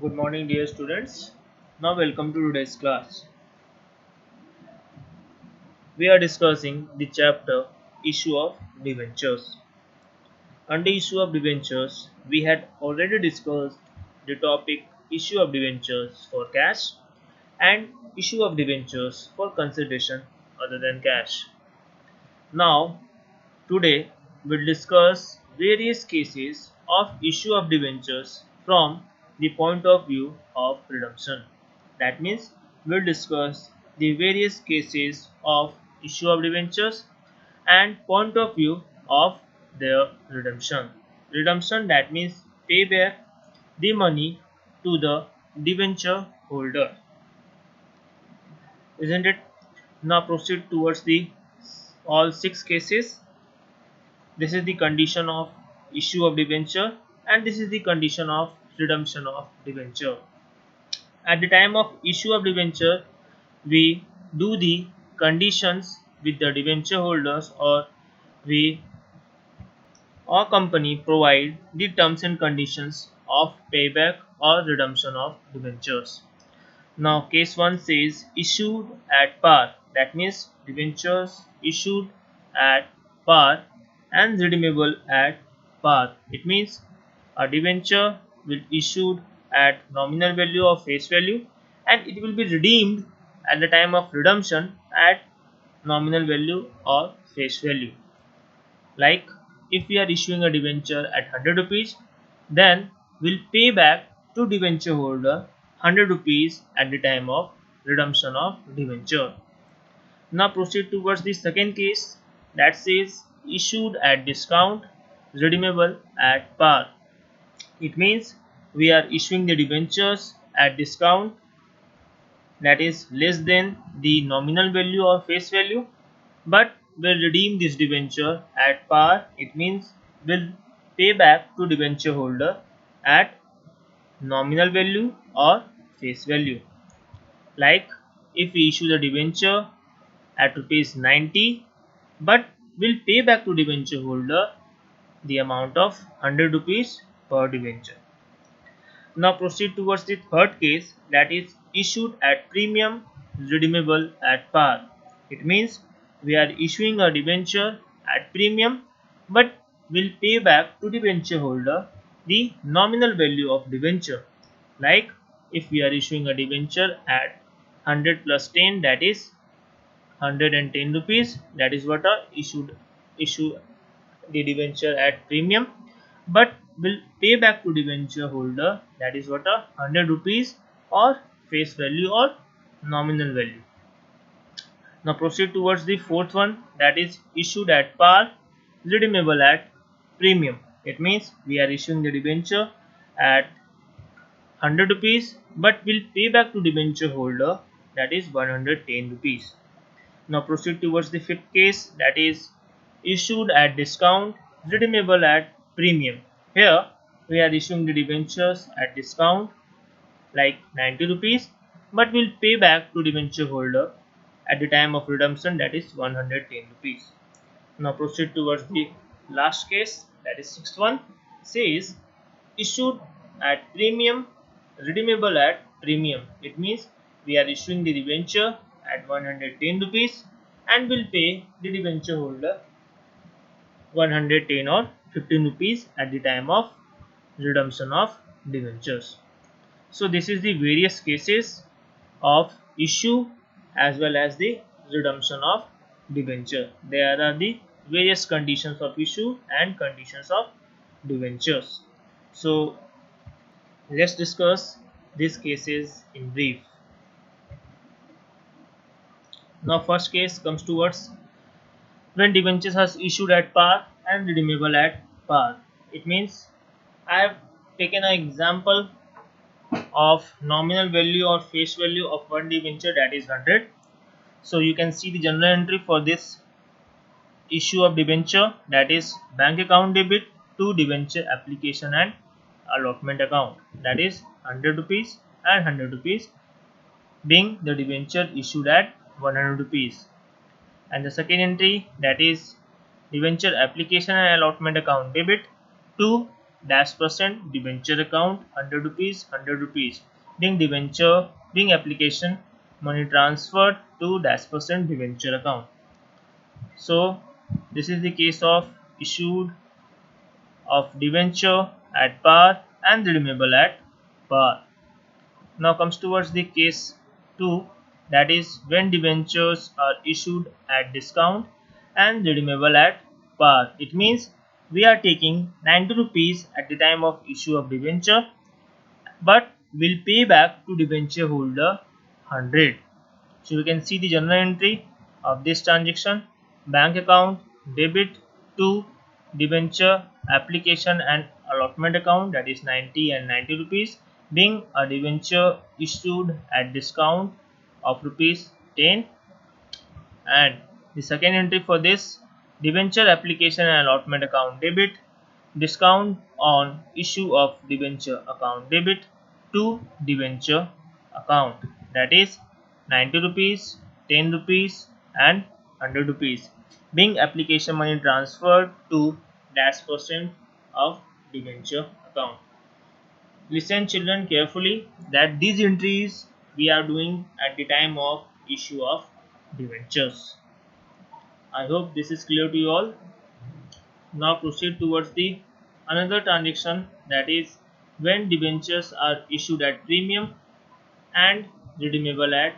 Good morning, dear students. Now, welcome to today's class. We are discussing the chapter Issue of Debentures. Under Issue of Debentures, we had already discussed the topic Issue of Debentures for cash and Issue of Debentures for consideration other than cash. Now, today we'll discuss various cases of issue of debentures from the point of view of redemption. That means we'll discuss the various cases of issue of debentures and point of view of their redemption. Redemption, that means pay back the money to the debenture holder, isn't it? Now proceed towards the all six cases. This is the condition of issue of debenture and this is the condition of redemption of debenture. At the time of issue of debenture, we do the conditions with the debenture holders, or we or company provide the terms and conditions of payback or redemption of debentures. Now case 1 says issued at par, that means debentures issued at par and redeemable at par. It means a debenture will issued at nominal value or face value and it will be redeemed at the time of redemption at nominal value or face value. Like if we are issuing a debenture at 100 rupees, then we'll pay back to debenture holder 100 rupees at the time of redemption of debenture. Now proceed towards the second case, that says issued at discount, redeemable at par. It means we are issuing the debentures at discount, that is less than the nominal value or face value, but will redeem this debenture at par. It means will pay back to debenture holder at nominal value or face value. Like if we issue the debenture at rupees 90, but will pay back to debenture holder the amount of 100 rupees per debenture. Now proceed towards the third case, that is issued at premium, redeemable at par. It means we are issuing a debenture at premium but will pay back to debenture holder the nominal value of debenture. Like if we are issuing a debenture at 100 plus 10, that is 110 rupees, that is what a issue the debenture at premium but will pay back to debenture holder, that is what a 100 rupees or face value or nominal value. Now proceed towards the fourth one, that is issued at par, redeemable at premium. It means we are issuing the debenture at 100 rupees but will pay back to debenture holder, that is 110 rupees. Now proceed towards the fifth case, that is issued at discount, redeemable at premium. Here we are issuing the debentures at discount like 90 rupees but will pay back to debenture holder at the time of redemption, that is 110 rupees. Now proceed towards the last case, that is sixth one, says issued at premium, redeemable at premium. It means we are issuing the debenture at 110 rupees and will pay the debenture holder 110 or 15 rupees at the time of redemption of debentures. So this is the various cases of issue as well as the redemption of debenture. There are the various conditions of issue and conditions of debentures. So let's discuss these cases in brief. Now first case comes towards when debentures has issued at par and redeemable at par. It means I have taken an example of nominal value or face value of one debenture, that is 100. So you can see the journal entry for this issue of debenture, that is bank account debit to debenture application and allotment account, that is 100 rupees and 100 rupees being the debenture issued at 100 rupees. And the second entry, that is debenture application and allotment account debit to dash percent debenture account 100 rupees 100 rupees being debenture being application money transferred to dash percent debenture account. So this is the case of issued of debenture at par and redeemable at par. Now comes towards the case 2, that is when debentures are issued at discount and redeemable at par. It means we are taking 90 rupees at the time of issue of debenture, but will pay back to debenture holder 100. So you can see the journal entry of this transaction. Bank account debit to debenture application and allotment account, that is 90 and 90 rupees being a debenture issued at discount of rupees 10. And the second entry for this, debenture application and allotment account debit discount on issue of debenture account debit to debenture account, that is 90 rupees 10 rupees and 100 rupees being application money transferred to dash percent of debenture account. Listen children carefully that these entries we are doing at the time of issue of debentures. I hope this is clear to you all. Now proceed towards the another transaction, that is when debentures are issued at premium and redeemable at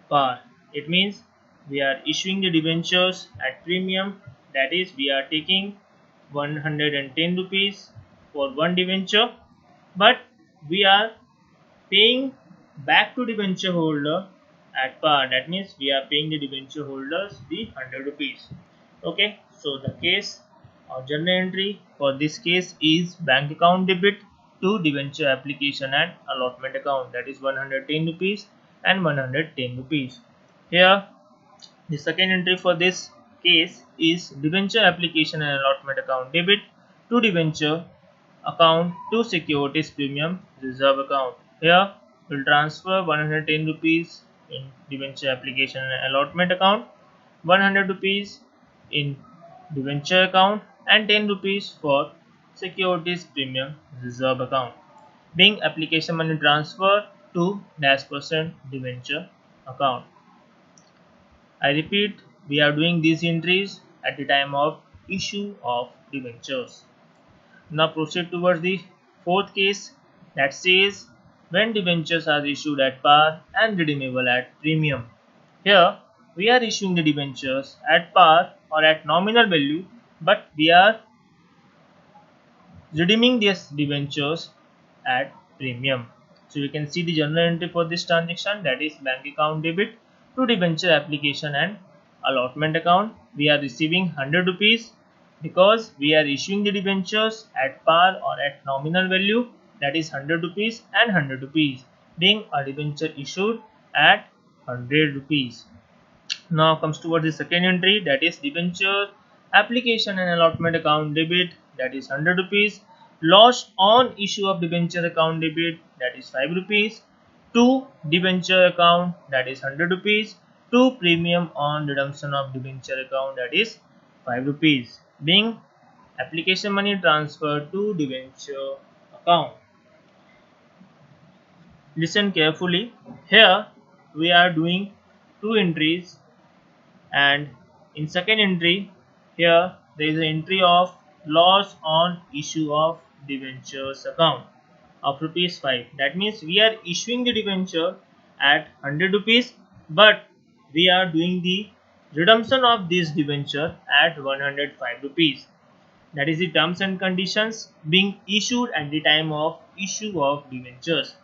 par. It means we are issuing the debentures at premium, that is we are taking 110 rupees for one debenture, but we are paying back to debenture holder at par. That means we are paying the debenture holders the 100 rupees. Okay, so the case or journal entry for this case is bank account debit to debenture application and allotment account, that is 110 rupees and 110 rupees. Here the second entry for this case is debenture application and allotment account debit to debenture account to securities premium reserve account. Here we'll transfer 110 rupees in debenture application and allotment account, 100 rupees in debenture account and 10 rupees for securities premium reserve account being application money transfer to dash percent debenture account. I repeat, we are doing these entries at the time of issue of debentures. Now proceed towards the fourth case, that says when debentures are issued at par and redeemable at premium. Here we are issuing the debentures at par or at nominal value, but we are redeeming these debentures at premium. So you can see the journal entry for this transaction, that is bank account debit to debenture application and allotment account. We are receiving 100 rupees because we are issuing the debentures at par or at nominal value, that is 100 rupees and 100 rupees being a debenture issued at 100 rupees. Now comes towards the second entry, that is debenture application and allotment account debit, that is 100 rupees. Loss on issue of debenture account debit, that is 5 rupees. To debenture account, that is 100 rupees. To premium on redemption of debenture account, that is 5 rupees being application money transferred to debenture account. Listen carefully. Here we are doing two entries, and in second entry here there is an entry of loss on issue of debentures account of rupees 5. That means we are issuing the debenture at 100 rupees, but we are doing the redemption of this debenture at 105 rupees. That is the terms and conditions being issued at the time of issue of debentures.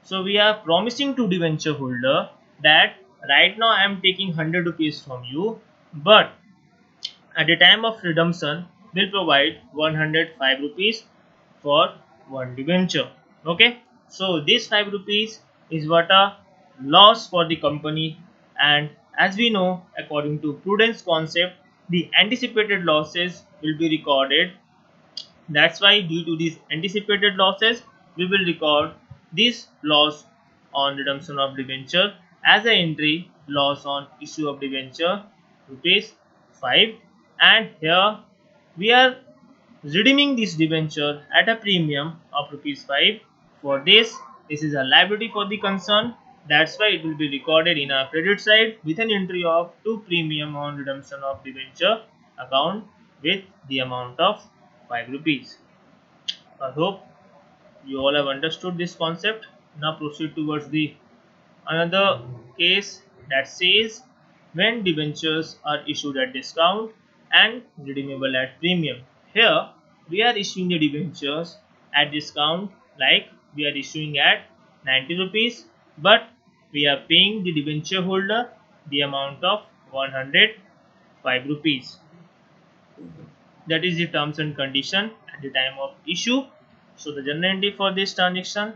So we are promising to debenture holder that right now I am taking 100 rupees from you, but at the time of redemption will provide 105 rupees for one debenture. Okay, so this 5 rupees is what a loss for the company, and as we know according to prudence concept the anticipated losses will be recorded. That's why due to these anticipated losses, we will record this loss on redemption of debenture as an entry loss on issue of debenture rupees 5, and here we are redeeming this debenture at a premium of rupees 5. For this is a liability for the concern. That's why it will be recorded in a credit side with an entry of to premium on redemption of debenture account with the amount of 5 rupees. I hope you all have understood this concept. Now proceed towards the another case that says when debentures are issued at discount and redeemable at premium. Here we are issuing the debentures at discount, like we are issuing at 90 rupees, but we are paying the debenture holder the amount of 105 rupees. That is the terms and condition at the time of issue. So the general entry for this transaction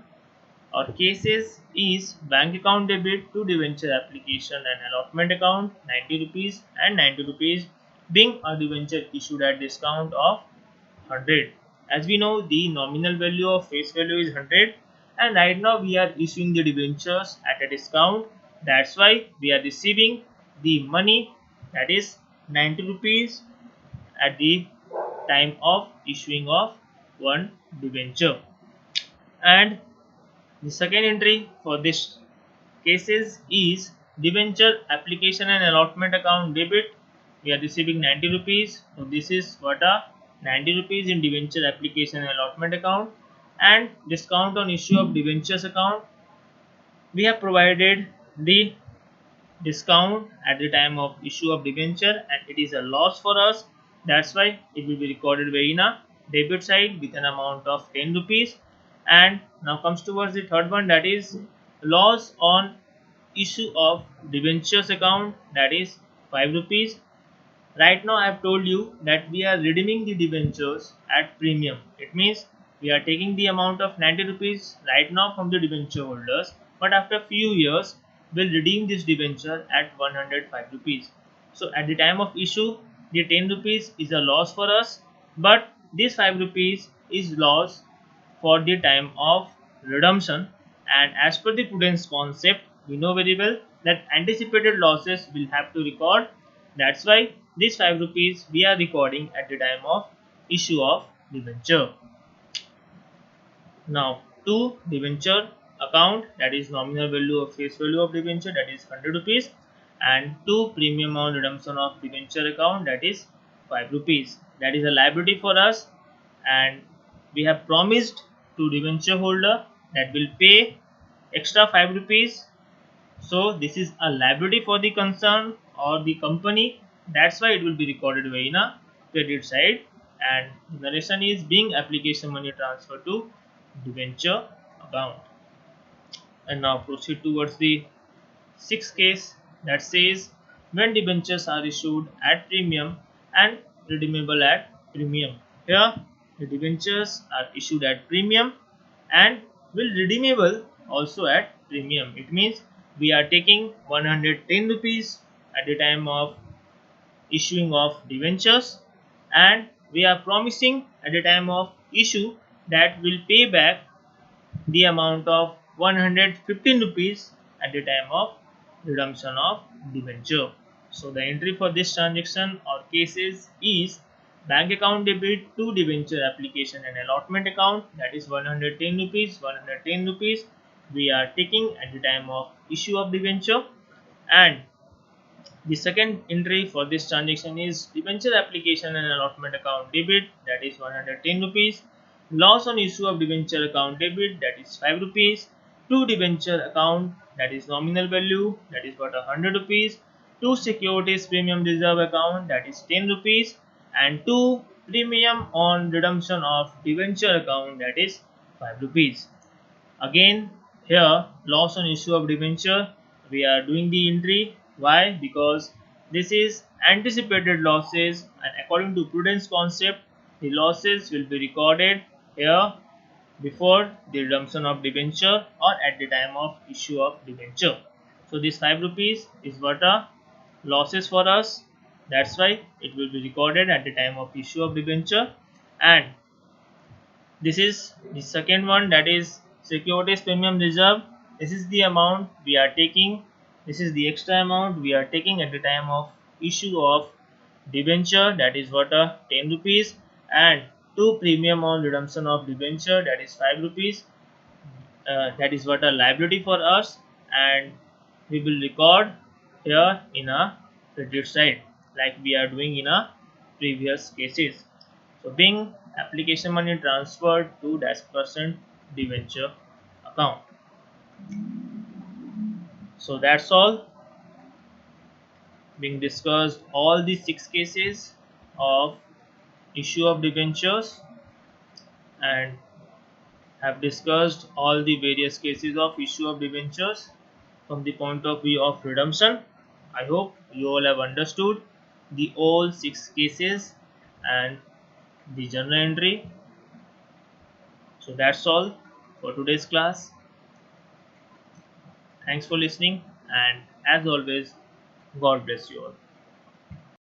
or cases is bank account debit to debenture application and allotment account 90 rupees and 90 rupees being a debenture issued at discount of 100. As we know, the nominal value of face value is 100, and right now we are issuing the debentures at a discount. That's why we are receiving the money, that is 90 rupees at the time of issuing of one debenture. And the second entry for this cases is debenture application and allotment account debit. We are receiving 90 rupees. So this is what a 90 rupees in debenture application and allotment account, and discount on issue of debentures account. We have provided the discount at the time of issue of debenture and it is a loss for us. That's why it will be recorded in a debit side with an amount of 10 rupees. And now comes towards the third one, that is loss on issue of debentures account, that is 5 rupees. Right now I have told you that we are redeeming the debentures at premium. It means we are taking the amount of 90 rupees right now from the debenture holders, but after few years we'll redeem this debenture at 105 rupees. So at the time of issue the 10 rupees is a loss for us, but this 5 rupees is loss for the time of redemption, and as per the prudence concept we know very well that anticipated losses will have to record. That's why this 5 rupees we are recording at the time of issue of debenture. Now to debenture account, that is nominal value of face value of debenture, that is 100 rupees, and to premium on redemption of debenture account, that is 5 rupees. That is a liability for us, and we have promised to debenture holder that will pay extra 5 rupees. So this is a liability for the concern or the company. That's why it will be recorded in a credit side, and the narration is being application money transfer to debenture account. And now proceed towards the sixth case that says when debentures are issued at premium and redeemable at premium. Here the debentures are issued at premium and will redeemable also at premium. It means we are taking 110 rupees at the time of issuing of debentures, and we are promising at the time of issue that will pay back the amount of 115 rupees at the time of redemption of debenture. So the entry for this transaction or cases is bank account debit to debenture application and allotment account, that is 110 rupees 110 rupees we are taking at the time of issue of debenture. And the second entry for this transaction is debenture application and allotment account debit, that is 110 rupees. Loss on issue of debenture account debit, that is 5 rupees. To debenture account, that is nominal value, that is what 100 rupees. To securities premium reserve account, that is 10 rupees. And to premium on redemption of debenture account, that is 5 rupees. Again, here loss on issue of debenture, we are doing the entry. Why? Because this is anticipated losses, and according to prudence concept, the losses will be recorded here before the redemption of debenture or at the time of issue of debenture. So this 5 rupees is what a losses for us. That's why it will be recorded at the time of issue of debenture. And this is the second one, that is securities premium reserve. This is the amount we are taking. This is the extra amount we are taking at the time of issue of debenture, that is what a 10 rupees. And 2 premium on redemption of debenture, that is 5 rupees. That is what a liability for us, and we will record here in a credit side like we are doing in a previous cases. So being application money transferred to dash percent debenture account. So that's all. Being discussed all the 6 cases of issue of debentures, and have discussed all the various cases of issue of debentures from the point of view of redemption. I hope you all have understood the all 6 cases and the journal entry. So that's all for today's class. Thanks for listening, and as always, God bless you all.